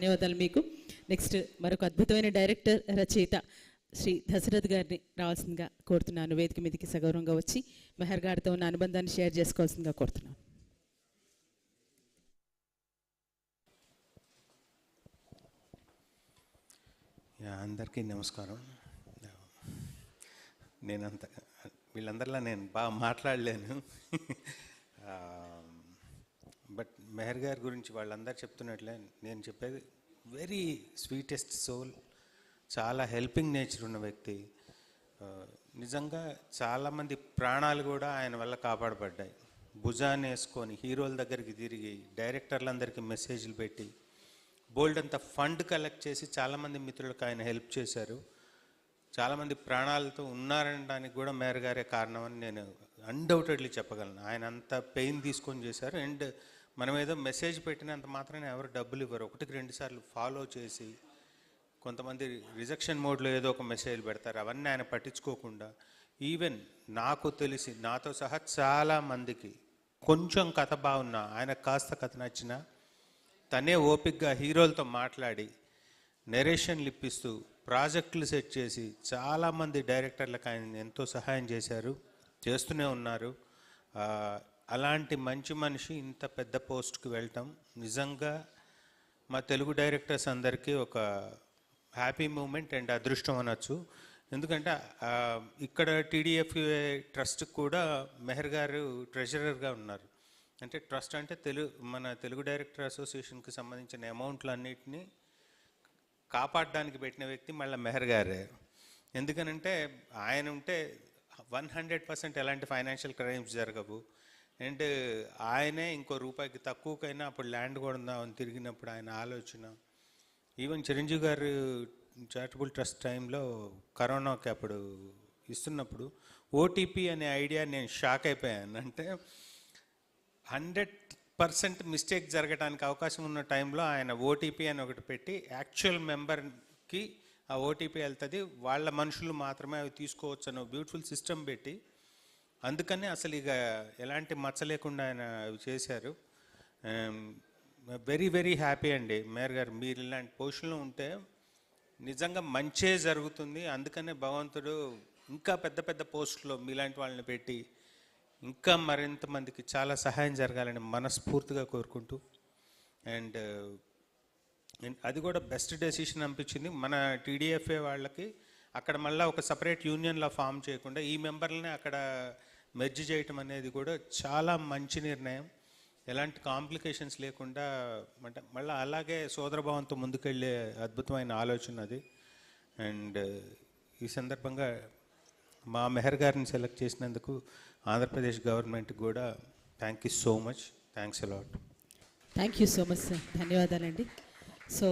ధన్యవాదాలు మీకు. నెక్స్ట్ మరొక అద్భుతమైన డైరెక్టర్, రచయిత శ్రీ దశరథ్ గారిని రావాల్సిందిగా కోరుతున్నాను. వేదిక మీదకి సగౌరవంగా వచ్చి మెహర్ గారితో ఉన్న అనుబంధాన్ని షేర్ చేసుకోవాల్సిందిగా కోరుతున్నాను. అందరికీ నమస్కారం. వీళ్ళందరిలా నేను బాగా మాట్లాడలేను. బట్ మెహర్ గారి గురించి వాళ్ళందరూ చెప్తున్నట్లే నేను చెప్పేది వెరీ స్వీటెస్ట్ సోల్, చాలా హెల్పింగ్ నేచర్ ఉన్న వ్యక్తి. నిజంగా చాలామంది ప్రాణాలు కూడా ఆయన వల్ల కాపాడబడ్డాయి. భుజాన్ని వేసుకొని హీరోల దగ్గరికి తిరిగి డైరెక్టర్లందరికీ మెసేజ్లు పెట్టి బోల్డ్ అంత ఫండ్ కలెక్ట్ చేసి చాలామంది మిత్రులకు ఆయన హెల్ప్ చేశారు. చాలామంది ప్రాణాలతో ఉన్నారనడానికి కూడా మెహర్ గారే కారణం అని నేను అన్డౌటెడ్లీ చెప్పగలను. ఆయన అంత పెయిన్ తీసుకొని చేశారు. అండ్ మనం ఏదో మెసేజ్ పెట్టినంత మాత్రాన్ని ఎవరు డబ్బులు ఇవ్వరు. 1-2 సార్లు ఫాలో చేసి, కొంతమంది రిజెక్షన్ మోడ్లో ఏదో ఒక మెసేజ్ పెడతారు, అవన్నీ ఆయన పట్టించుకోకుండా ఈవెన్ నాకు తెలిసి నాతో సహా చాలామందికి కొంచెం కథ బాగున్నా, ఆయన కాస్త కథ నచ్చినా తనే ఓపిక్గా హీరోలతో మాట్లాడి నెరేషన్లు ఇప్పిస్తూ ప్రాజెక్టులు సెట్ చేసి చాలామంది డైరెక్టర్లకు ఆయన ఎంతో సహాయం చేశారు, చేస్తూనే ఉన్నారు. అలాంటి మంచి మనిషి ఇంత పెద్ద పోస్ట్కి వెళ్ళటం నిజంగా మా తెలుగు డైరెక్టర్స్ అందరికీ ఒక హ్యాపీ మూమెంట్ అండ్ అదృష్టం అనొచ్చు. ఎందుకంటే ఇక్కడ టీడీఎఫ్ఏ ట్రస్ట్కి కూడా మెహర్ గారు ట్రెజరర్గా ఉన్నారు. అంటే ట్రస్ట్ అంటే మన తెలుగు డైరెక్టర్ అసోసియేషన్కి సంబంధించిన అమౌంట్లు అన్నిటినీ కాపాడడానికి పెట్టిన వ్యక్తి మళ్ళీ మెహర్ గారే. ఎందుకనంటే ఆయన ఉంటే 100% ఎలాంటి ఫైనాన్షియల్ క్రైమ్స్ జరగవు. అండ్ ఆయనే ఇంకో రూపాయికి తక్కువకైనా అప్పుడు ల్యాండ్ కొందామని తిరిగినప్పుడు ఆయన ఆలోచన, ఈవెన్ చిరంజీవి గారు చారిటబుల్ ట్రస్ట్ టైంలో కరోనాకి అప్పుడు ఇస్తున్నప్పుడు ఓటీపీ అనే ఐడియా నేను షాక్ అయిపోయాను. అంటే 100% మిస్టేక్ జరగడానికి అవకాశం ఉన్న టైంలో ఆయన ఓటీపీ అని ఒకటి పెట్టి యాక్చువల్ మెంబర్కి ఆ ఓటీపీ వెళ్తుంది, వాళ్ళ మనుషులు మాత్రమే అవి తీసుకోవచ్చు అని బ్యూటిఫుల్ సిస్టమ్ పెట్టి, అందుకని అసలు ఇక ఎలాంటి మచ్చ లేకుండా ఆయన అవి చేశారు. వెరీ వెరీ హ్యాపీ అండి మేయర్ గారు. మీరు ఇలాంటి పొజిషన్లో ఉంటే నిజంగా మంచే జరుగుతుంది. అందుకనే భగవంతుడు ఇంకా పెద్ద పెద్ద పోస్టులో మీలాంటి వాళ్ళని పెట్టి ఇంకా మరింత మందికి చాలా సహాయం జరగాలని మనస్ఫూర్తిగా కోరుకుంటూ, అండ్ అది కూడా బెస్ట్ డెసిషన్ అనిపించింది మన టీడీఎఫ్ఏ వాళ్ళకి. అక్కడ మళ్ళీ ఒక సపరేట్ యూనియన్లా ఫామ్ చేయకుండా ఈ మెంబర్లని అక్కడ మెర్జ్ చేయటం అనేది కూడా చాలా మంచి నిర్ణయం. ఎలాంటి కాంప్లికేషన్స్ లేకుండా అంటే మళ్ళీ అలాగే సోదరభావంతో ముందుకెళ్ళే అద్భుతమైన ఆలోచన అది. అండ్ ఈ సందర్భంగా మా మెహర్ గారిని సెలెక్ట్ చేసినందుకు ఆంధ్రప్రదేశ్ గవర్నమెంట్కి కూడా thank you so much. Thanks a lot. Thank you so much sir. ధన్యవాదాలండి.